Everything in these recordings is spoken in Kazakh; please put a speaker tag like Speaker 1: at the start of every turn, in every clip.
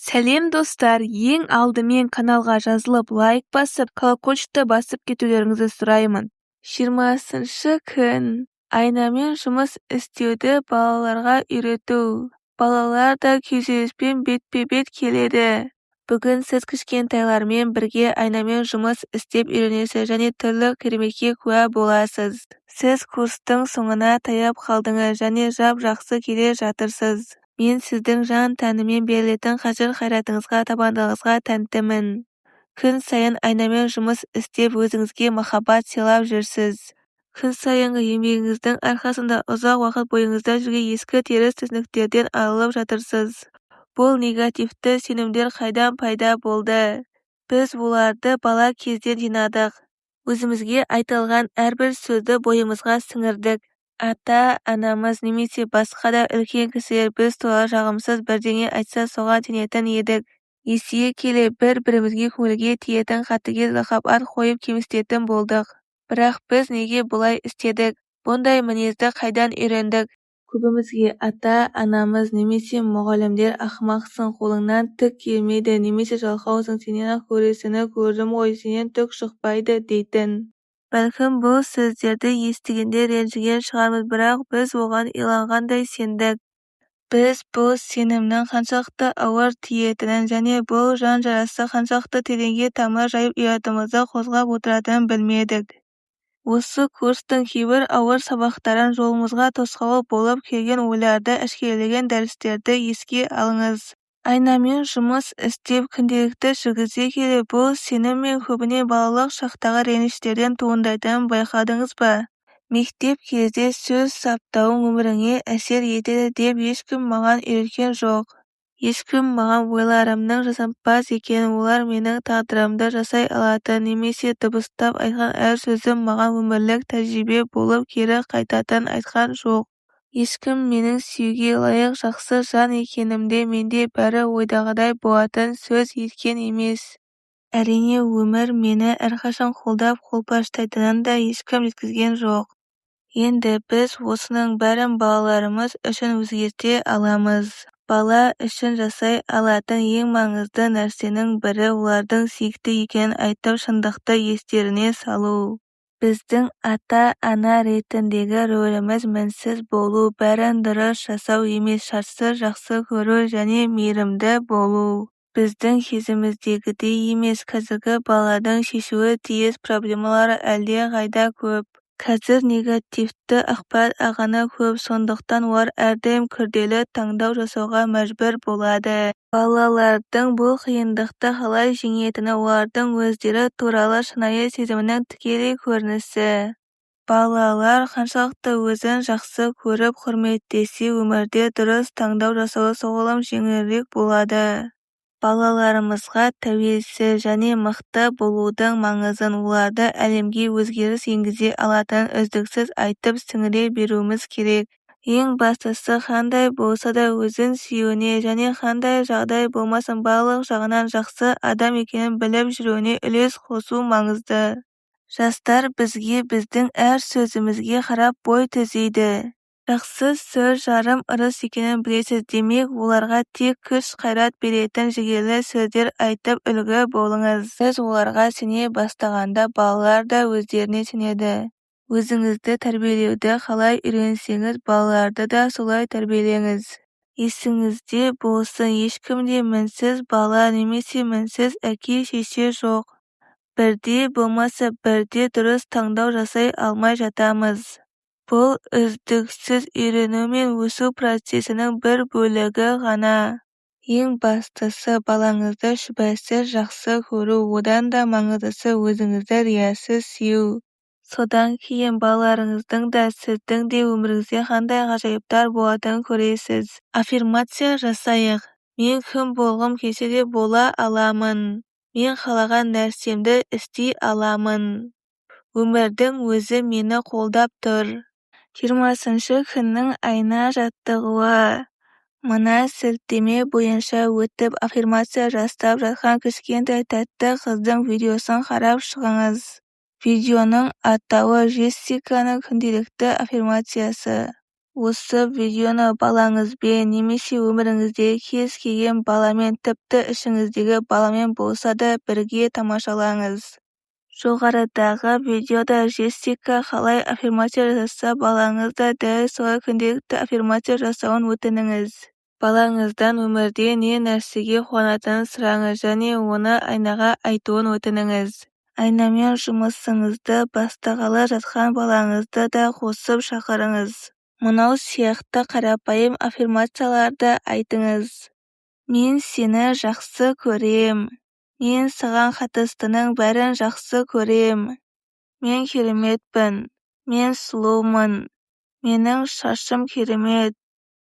Speaker 1: Сәлем достар, ең алдымен каналға жазылып лайк басып, колокольчикті басып кетулеріңізді сұраймын. 20-шы күн. Айнамен жұмыс істеуді балаларға үйрету. Балалар да күйзеліспен бетпе-бет келеді. Бүгін сіз кішкентайлармен бірге айнамен жұмыс істеп үйренесіз және түрлі кереметке куә боласыз. Сіз курстың соңына таяп қалдыңыз және жап-жақсы келе жатырсыз. Мен сіздің жан тәнімен берілетін қажыр-қайратыңызға, табандылығыңызға тәнтімін. Күн сайын айнамен жұмыс істеп өзіңізге махаббат сыйлап жүрсіз. Күн сайынғы еңбегіңіздің арқасында ұзақ уақыт бойыңызда жүрген ескі теріс түсініктерден арылып жатырсыз. Бұл негативті сенімдер қайдан пайда болды? Біз оларды бала кезден жинадық. Өзімізге айтылған әрбір сөзді бойымызға сіңірдік. Ата-анамыз немесе басқа да үлкен кісілер біз туралы жағымсыз бірдеңе айтса соған сенетін едік. Есейе келе бір-бірімізге көңілге тиетін қатыгез лақап ат қойып кемсітетін болдық. Бірақ біз неге бұлай істедік? Бұндай мінезді қайдан үйрендік? Көбімізге ата-анамыз немесе мұғалімдер ақымақсың, қолыңнан түк келмейді, немесе жалқаусың, сенен-ақ көресіні көрдім ғой, сенен түк шықпайды дейтін. Бәлкім бұл сөздерді естігенде ренжіген шығармыз, бірақ біз оған иланғандай сендік. Біз бұл сенімнің қаншалықты ауыр тиетінін және бұл жан жарасы қаншалықты тереңге тамыр жайып ұятымызды қозғап отыратынын білмедік. Осы курстың кейбір ауыр сабақтарын жолымызға тосқауыл болып келген ойларды әшкерелеген дәрістерді еске алыңыз. Айнамен жұмыс істеп күнделікті жүргізе келе бұл сенім мен көбіне балалық шақтағы реніштерден туындайтынын байқадыңыз ба? Мектеп кезде сөз саптауың өміріңе әсер етеді деп ешкім маған үйреткен жоқ. Ешкім маған ойларымның жасампаз екенін, олар менің тағдырымды жасай алатын немесе дыбыстап айтқан әр сөзім маған өмірлік тәжірибе болып кері қайтатын айтқан жоқ. Ешкім менің сүюге лайық жақсы жан екенімде менде бәрі ойдағыдай болатын сөз еткен емес. Әрине өмір мені әрқашан қолдап қолпаштайтынын да ешкім жеткізген жоқ. Енді біз осының бәрін балаларымыз үшін өзгерте аламыз. Бала үшін жасай алатын ең маңызды нәрсенің бірі олардың сүйікті екенін айтып шындықты естеріне салу. Біздің ата-ана ретіндегі рөліміз мінсіз болу, бәрін дұрыс жасау емес, шартсыз жақсы көру және мейірімді болу. Біздің кезіміздегідей емес, қазіргі балалардың шешуі тиіс проблемалары әлде қайда көп. Қазір негативті ақпарат ағыны көп, сондықтан олар әрдайым күрделі таңдау жасауға мәжбүр болады. Балалардың бұл қиындықты қалай жеңетіні олардың өздері туралы шынайы сезімінің тікелей көрінісі. Балалар қаншалықты өзін жақсы көріп құрметтесе өмірде дұрыс таңдау жасауы соғұрлым жеңілірек болады. Балаларымызға тәуелсіз және мықты болудың маңызын, оларды әлемге өзгеріс енгізе алатын үздіксіз айтып сіңіре беруіміз керек. Ең бастысы қандай болса да өзін сүюіне және қандай жағдай болмасын барлық жағынан жақсы адам екенін біліп жүруіне үлес қосу маңызды. Жастар бізге біздің әр сөзімізге қарап бой түзейді. Жақсы сөз жарым ырыс екенін білесіз, демек оларға тек күш-қайрат беретін жігерлі сөздер айтып үлгі болыңыз. Сіз оларға сене бастағанда балалар да өздеріне сенеді. Өзіңізді тәрбиелеуді қалай үйренсеңіз, балаларды да солай тәрбиелеңіз. Есіңізде болсын, ешкімде мінсіз бала немесе мінсіз әке-шеше жоқ. Бірде болмаса бірде дұрыс таңдау жасай алмай жатамыз. Бұл үздіксіз үйрену мен өсу процесінің бір бөлігі ғана. Ең бастысы балаңызды шүбәсіз жақсы көру, одан да маңыздысы өзіңізді риясыз сүю. Содан кейін балаларыңыздың да сіздің де өміріңізде қандай ғажайыптар болатынын көресіз. Аффирмация жасайық. Мен кім болғым келсе де бола аламын. Мен қалаған нәрсемді істей аламын. Өмірдің өзі мені қолдап тұр. 20-шы күннің айна жаттығуы. Мына сілтеме бойынша өтіп аффирмация жастап жатқан кішкентай тәтті қыздың видеосын қарап шығыңыз. Видеоның атауы Джессиканың күнделікті аффирмациясы. Осы видеоны балаңызбен немесе өміріңіздегі кез келген баламен, тіпті ішіңіздегі баламен болса да бірге тамашалаңыз. Жоғарыдағы видеода Джессика қалай аффирмация жасаса, балаңыз да дәл солай күнделікті аффирмация жасауын өтініңіз. Балаңыздан өмірде не нәрсеге қуанатынын сұраңыз және оны айнаға айтуын өтініңіз. Айнамен жұмысыңызды бастағалы жатқан балаңызды да қосып шақырыңыз. Мынау сияқты қарапайым аффирмацияларды айтыңыз. Мен сені жақсы көрем. Мен саған қатыстының бәрін жақсы көрем. Мен кереметпін. Мен сұлумын. Менің шашым керемет.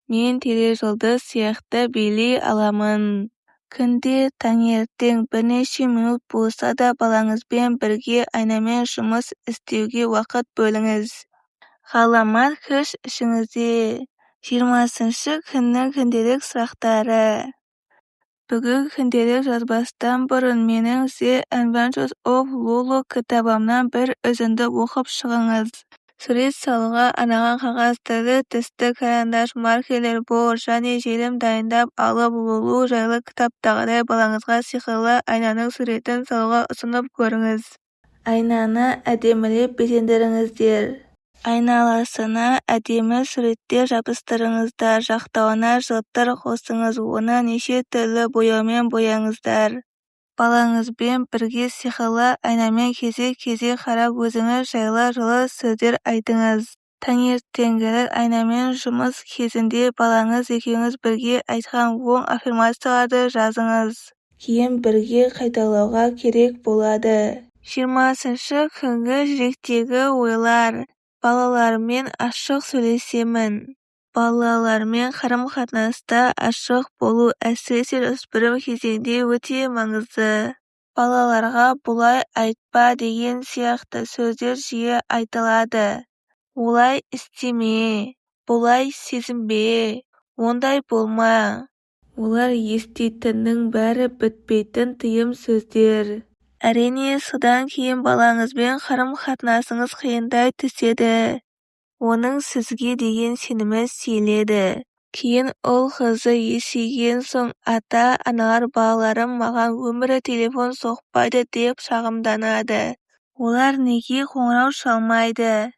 Speaker 1: Мен тележұлдыз сияқты билей аламын. Күнде таңертең бірнеше минут болса да балаңызбен бірге айнамен жұмыс істеуге уақыт бөліңіз. Ғаламат күш ішіңізде. 20-шы күннің күнделік сұрақтары. Бүгін күнделік жазбастан бұрын менің The Adventures of Lulu кітабымнан бір үзінді оқып шығыңыз. Сурет салуға арналған қағаз, түрлі түсті карандаш, маркерлер, борт және желім дайындап алып, Лулу жайлы кітаптағыдай балаңызға сиқырлы айнаның суретін салуға ұсынып көріңіз. Айнаны әдемілеп безендіріңіздер. Айналасына әдемі суреттер жабыстырыңыздар, жақтауына жылтыр қосыңыз, оны неше түрлі бояумен бояңыздар. Балаңызбен бірге сиқырлы айнамен кезек-кезек қарап өзіңіз жайлы жылы сөздер айтыңыз. Таңертеңгілік айнамен жұмыс кезінде балаңыз екеуіңіз бірге айтқан оң аффирмацияларды жазыңыз. Кейін бірге қайталауға керек болады. 20-шы күнгі жүректегі ойлар. Балалармен ашық сөйлесемін. Балалармен қарым-қатынаста ашық болу әсіресе жасөспірім кезеңде өте маңызды. Балаларға бұлай айтпа деген сияқты сөздер жиі айтылады. Олай істеме, бұлай сезінбе, ондай болма. Олар еститіннің бәрі бітпейтін тыйым сөздер. Әрине, содан кейін балаңызбен қарым-қатынасыңыз қиындай түседі. Оның сізге деген сенімі сейіледі. Кейін ол қызы есейген соң ата-аналар балаларым маған өмірі телефон соқпайды деп шағымданады. Олар неге қоңырау шалмайды?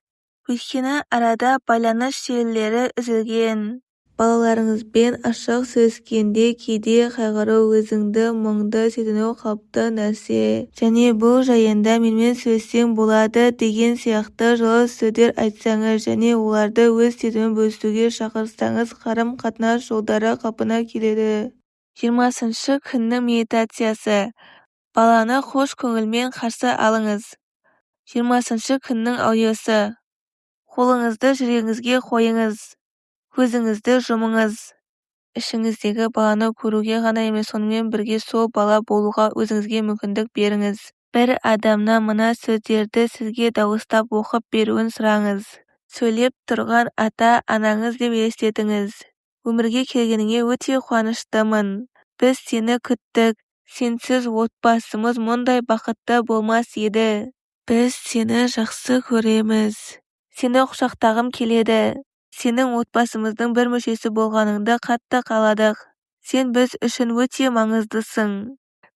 Speaker 1: Өйткені арада байланыс желілері үзілген. Балаларыңызбен ашық сөйлескенде кейде қайғыру, өзіңді мұңды сезіну қалыпты нәрсе. Және бұл жайында менімен сөйлессең болады деген сияқты жылы сөздер айтсаңыз және оларды өз сезімін бөлісуге шақырсаңыз қарым-қатынас жолдары қалпына келеді. 20-шы күннің медитациясы. Баланы қош көңілмен қарсы алыңыз. 20-шы күннің аудиосы. Қолыңызды жүрегіңізге қойыңыз. Көзіңізді жұмыңыз. Ішіңіздегі баланы көруге ғана емес, сонымен бірге сол бала болуға өзіңізге мүмкіндік беріңіз. Бір адамнан мына сөздерді сізге дауыстап оқып беруін сұраңыз. Сөйлеп тұрған ата-анаңыз деп елестетіңіз. Өмірге келгеніңе өте қуаныштымын. Біз сені күттік. Сенсіз отбасымыз мұндай бақытты болмас еді. Біз сені жақсы көреміз. Сені құшақтағым келеді. Сенің отбасымыздың бір мүшесі болғаныңды қатты қаладық. Сен біз үшін өте маңыздысың.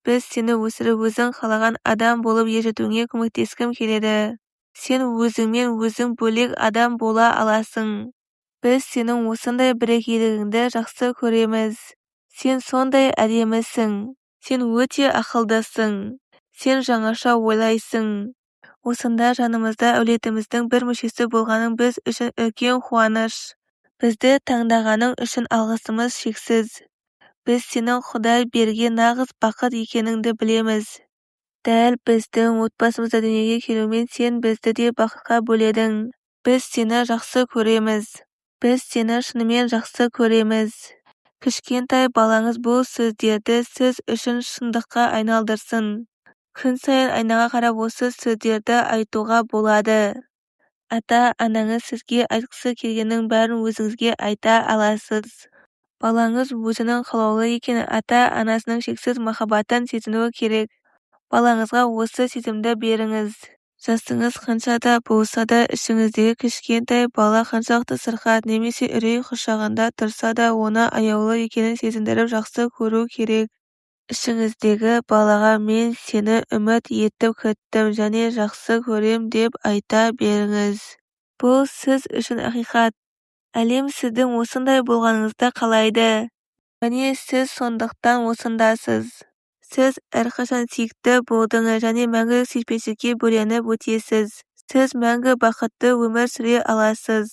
Speaker 1: Біз сені өсіріп өзің қалаған адам болып ержетуіңе көмектескім келеді. Сен өзіңмен өзің бөлек адам бола аласың. Біз сенің осындай бірегейлігіңді жақсы көреміз. Сен сондай әдемісің. Сен өте ақылдысың. Сен жаңаша ойлайсың. Осында жанымызда әулетіміздің бір мүшесі болғаның біз үшін үлкен қуаныш. Бізді таңдағаның үшін алғысымыз шексіз. Біз сенің Құдай берген нағыз бақыт екеніңді білеміз. Дәл біздің отбасымызда дүниеге келумен сен бізді де бақытқа бөледің. Біз сені жақсы көреміз. Біз сені шынымен жақсы көреміз. Кішкентай балаңыз бұл сөздерді сіз үшін шындыққа айналдырсын. Күн сайын айнаға қарап осы сөздерді айтуға болады. Ата-анаңыз сізге айтқысы келгеннің бәрін өзіңізге айта аласыз. Балаңыз өзінің қалаулы екенін, ата-анасының шексіз махаббатын сезінуі керек. Балаңызға осы сезімді беріңіз. Жасыңыз қанша да болса да, ішіңіздегі кішкентай бала қаншалықты сырқат немесе үрей құшағында тұрса да, оны аяулы екенін сезіндіріп жақсы көру керек. Ішіңіздегі балаға мен сені үміт етіп күттім және жақсы көрем деп айта беріңіз. Бұл сіз үшін ақиқат. Әлем сіздің осындай болғаныңызды қалайды. Және сіз сондықтан осындасыз. Сіз әрқашан сүйікті болдыңыз және мәңгілік сүйіспеншілікке бөленіп өтесіз. Сіз мәңгі бақытты өмір сүре аласыз.